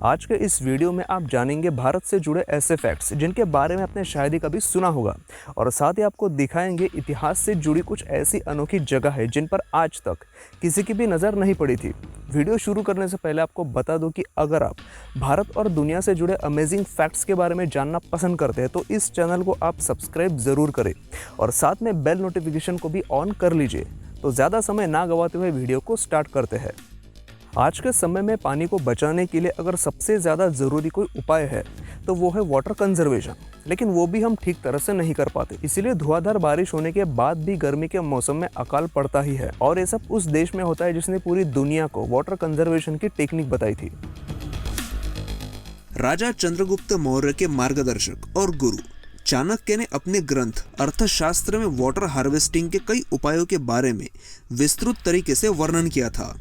आज के इस वीडियो में आप जानेंगे भारत से जुड़े ऐसे फैक्ट्स जिनके बारे में आपने शायद ही कभी सुना होगा, और साथ ही आपको दिखाएंगे इतिहास से जुड़ी कुछ ऐसी अनोखी जगह है जिन पर आज तक किसी की भी नज़र नहीं पड़ी थी। वीडियो शुरू करने से पहले आपको बता दूं कि अगर आप भारत और दुनिया से जुड़े अमेजिंग फैक्ट्स के बारे में जानना पसंद करते हैं तो इस चैनल को आप सब्सक्राइब ज़रूर करें और साथ में बेल नोटिफिकेशन को भी ऑन कर लीजिए। तो ज़्यादा समय ना गंवाते हुए वीडियो को स्टार्ट करते हैं। आज के समय में पानी को बचाने के लिए अगर सबसे ज़्यादा ज़रूरी कोई उपाय है तो वो है वाटर कंजर्वेशन, लेकिन वो भी हम ठीक तरह से नहीं कर पाते। इसीलिए धुआंधार बारिश होने के बाद भी गर्मी के मौसम में अकाल पड़ता ही है, और ये सब उस देश में होता है जिसने पूरी दुनिया को वाटर कंजर्वेशन की टेक्निक बताई थी। राजा चंद्रगुप्त मौर्य के मार्गदर्शक और गुरु चाणक्य ने अपने ग्रंथ अर्थशास्त्र में वाटर हार्वेस्टिंग के कई उपायों के बारे में विस्तृत तरीके से वर्णन किया था।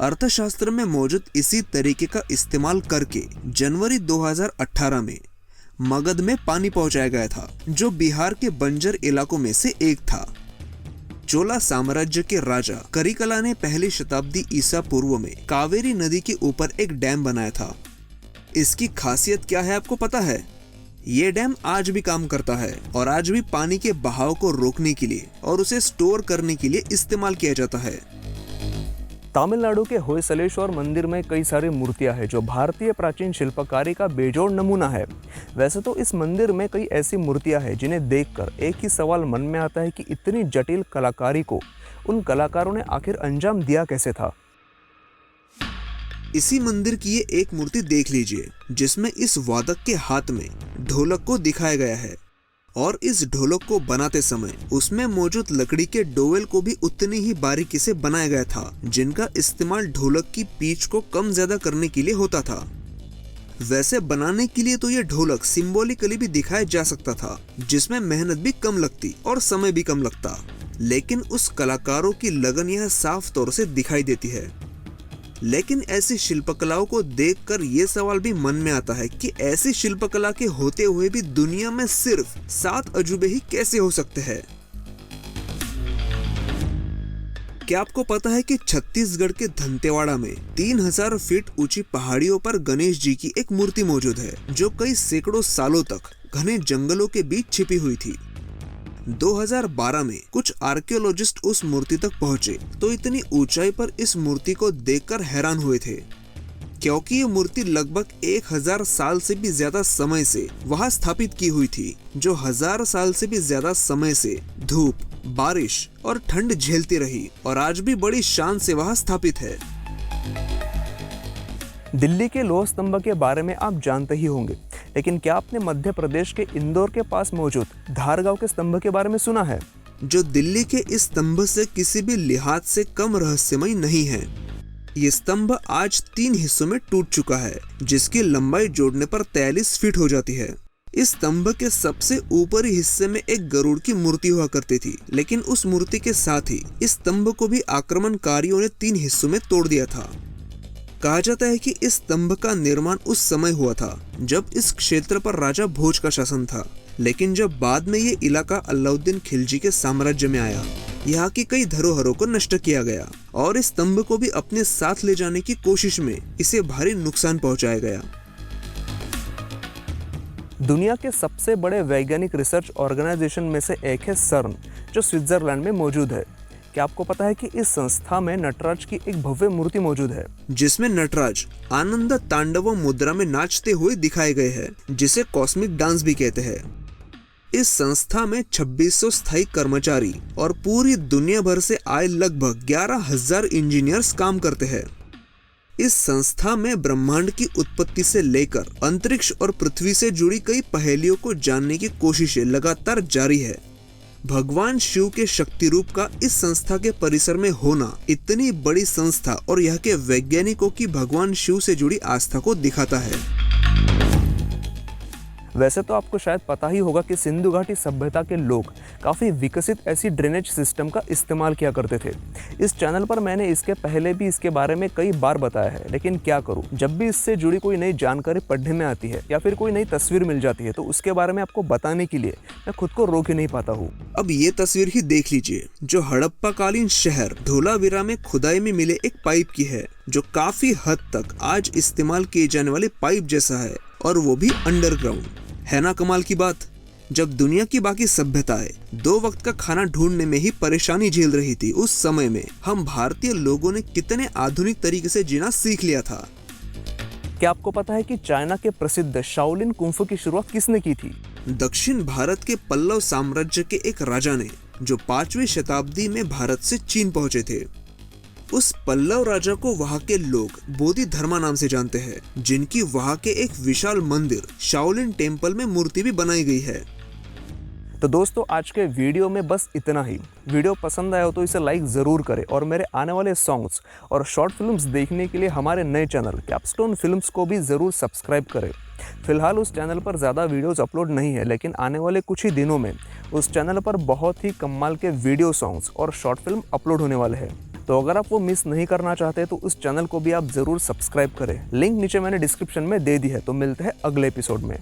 अर्थशास्त्र में मौजूद इसी तरीके का इस्तेमाल करके जनवरी 2018 में मगध में पानी पहुंचाया गया था, जो बिहार के बंजर इलाकों में से एक था। चोला साम्राज्य के राजा करिकला ने पहली शताब्दी ईसा पूर्व में कावेरी नदी के ऊपर एक डैम बनाया था। इसकी खासियत क्या है आपको पता है? ये डैम आज भी काम करता है और आज भी पानी के बहाव को रोकने के लिए और उसे स्टोर करने के लिए इस्तेमाल किया जाता है। तमिलनाडु के होयसलेश्वर मंदिर में कई सारी मूर्तियां हैं जो भारतीय प्राचीन शिल्पकारी का बेजोड़ नमूना है। वैसे तो इस मंदिर में कई ऐसी मूर्तियां हैं जिन्हें देखकर एक ही सवाल मन में आता है कि इतनी जटिल कलाकारी को उन कलाकारों ने आखिर अंजाम दिया कैसे था। इसी मंदिर की ये एक मूर्ति देख लीजिए, जिसमें इस वादक के हाथ में ढोलक को दिखाया गया है, और इस ढोलक को बनाते समय उसमें मौजूद लकड़ी के डोवेल को भी उतनी ही बारीकी से बनाया गया था, जिनका इस्तेमाल ढोलक की पिच को कम ज्यादा करने के लिए होता था। वैसे बनाने के लिए तो ये ढोलक सिंबॉलिकली भी दिखाया जा सकता था, जिसमें मेहनत भी कम लगती और समय भी कम लगता, लेकिन उस कलाकारों की लगन यह साफ तौर से दिखाई देती है। लेकिन ऐसी शिल्पकलाओं को देखकर ये सवाल भी मन में आता है कि ऐसी शिल्पकला के होते हुए भी दुनिया में सिर्फ 7 अजूबे ही कैसे हो सकते हैं। क्या आपको पता है कि छत्तीसगढ़ के दंतेवाड़ा में 3000 फीट ऊंची पहाड़ियों पर गणेश जी की एक मूर्ति मौजूद है, जो कई सैकड़ों सालों तक घने जंगलों के बीच छिपी हुई थी। 2012 में कुछ आर्कियोलॉजिस्ट उस मूर्ति तक पहुंचे तो इतनी ऊंचाई पर इस मूर्ति को देखकर हैरान हुए थे, क्योंकि ये मूर्ति लगभग 1000 साल से भी ज्यादा समय से वहां स्थापित की हुई थी, जो 1000 साल से भी ज्यादा समय से धूप, बारिश और ठंड झेलती रही और आज भी बड़ी शान से वहां स्थापित है। दिल्ली के लौह स्तंभ के बारे में आप जानते ही होंगे, लेकिन क्या आपने मध्य प्रदेश के इंदौर के पास मौजूद धारगांव के स्तंभ के बारे में सुना है? जो दिल्ली के इस स्तंभ से किसी भी लिहाज से कम रहस्यमय नहीं है। ये स्तंभ आज 3 हिस्सों में टूट चुका है, जिसकी लंबाई जोड़ने पर 43 फीट हो जाती है। इस स्तंभ के सबसे ऊपरी हिस्से में एक गरुड़ की मूर्ति हुआ करती थी, लेकिन उस मूर्ति के साथ ही इस स्तंभ को भी आक्रमणकारियों ने 3 हिस्सों में तोड़ दिया था। कहा जाता है कि इस स्तंभ का निर्माण उस समय हुआ था जब इस क्षेत्र पर राजा भोज का शासन था, लेकिन जब बाद में ये इलाका अलाउद्दीन खिलजी के साम्राज्य में आया, यहाँ की कई धरोहरों को नष्ट किया गया और इस स्तंभ को भी अपने साथ ले जाने की कोशिश में इसे भारी नुकसान पहुंचाया गया। दुनिया के सबसे बड़े वैज्ञानिक रिसर्च ऑर्गेनाइजेशन में से एक है सर्न, जो स्विट्जरलैंड में मौजूद है। क्या आपको पता है कि इस संस्था में नटराज की एक भव्य मूर्ति मौजूद है, जिसमें नटराज आनंद तांडव मुद्रा में नाचते हुए दिखाए गए हैं, जिसे कॉस्मिक डांस भी कहते हैं। इस संस्था में 2600 स्थायी कर्मचारी और पूरी दुनिया भर से आए लगभग 11000 इंजीनियर्स काम करते हैं। इस संस्था में ब्रह्मांड की उत्पत्ति से लेकर अंतरिक्ष और पृथ्वी से जुड़ी कई पहेलियों को जानने की कोशिशें लगातार जारी है। भगवान शिव के शक्ति रूप का इस संस्था के परिसर में होना इतनी बड़ी संस्था और यहाँ के वैज्ञानिकों की भगवान शिव से जुड़ी आस्था को दिखाता है। वैसे तो आपको शायद पता ही होगा कि सिंधु घाटी सभ्यता के लोग काफ़ी विकसित ऐसी ड्रेनेज सिस्टम का इस्तेमाल किया करते थे। इस चैनल पर मैंने इसके पहले भी इसके बारे में कई बार बताया है, लेकिन क्या करूं, जब भी इससे जुड़ी कोई नई जानकारी पढ़ने में आती है या फिर कोई नई तस्वीर मिल जाती है तो उसके बारे में आपको बताने के लिए मैं खुद को रोक ही नहीं पाता हूँ। अब ये तस्वीर ही देख लीजिए, जो हड़प्पा कालीन शहर धोलावीरा में खुदाई में मिले एक पाइप की है, जो काफी हद तक आज इस्तेमाल किए जाने वाले पाइप जैसा है, और वो भी अंडरग्राउंड। है ना कमाल की बात। जब दुनिया की बाकी सभ्यताएं 2 वक्त का खाना ढूंढने में ही परेशानी झेल रही थी, उस समय में हम भारतीय लोगों ने कितने आधुनिक तरीके से जीना सीख लिया था। क्या आपको पता है कि चाइना के प्रसिद्ध शाओलिन कुंफू की शुरुआत किसने की थी? दक्षिण भारत के पल्लव साम्राज्य के एक राजा ने, जो 5वीं शताब्दी में भारत से चीन पहुंचे थे। उस पल्लव राजा को वहां के लोग बोधि धर्मा नाम से जानते हैं, जिनकी वहां के एक विशाल मंदिर शाओलिन टेम्पल में मूर्ति भी बनाई गई है। तो दोस्तों, आज के वीडियो में बस इतना ही। वीडियो पसंद आया हो तो इसे लाइक ज़रूर करें और मेरे आने वाले सॉन्ग्स और शॉर्ट फिल्म्स देखने के लिए हमारे नए चैनल कैप्स्टोन फिल्म्स को भी ज़रूर सब्सक्राइब करें। फिलहाल उस चैनल पर ज़्यादा वीडियोस अपलोड नहीं है, लेकिन आने वाले कुछ ही दिनों में उस चैनल पर बहुत ही कमाल के वीडियो सॉन्ग्स और शॉर्ट फिल्म अपलोड होने वाले हैं। तो अगर आप वो मिस नहीं करना चाहते तो उस चैनल को भी आप ज़रूर सब्सक्राइब करें। लिंक नीचे मैंने डिस्क्रिप्शन में दे दी है। तो मिलते हैं अगले एपिसोड में।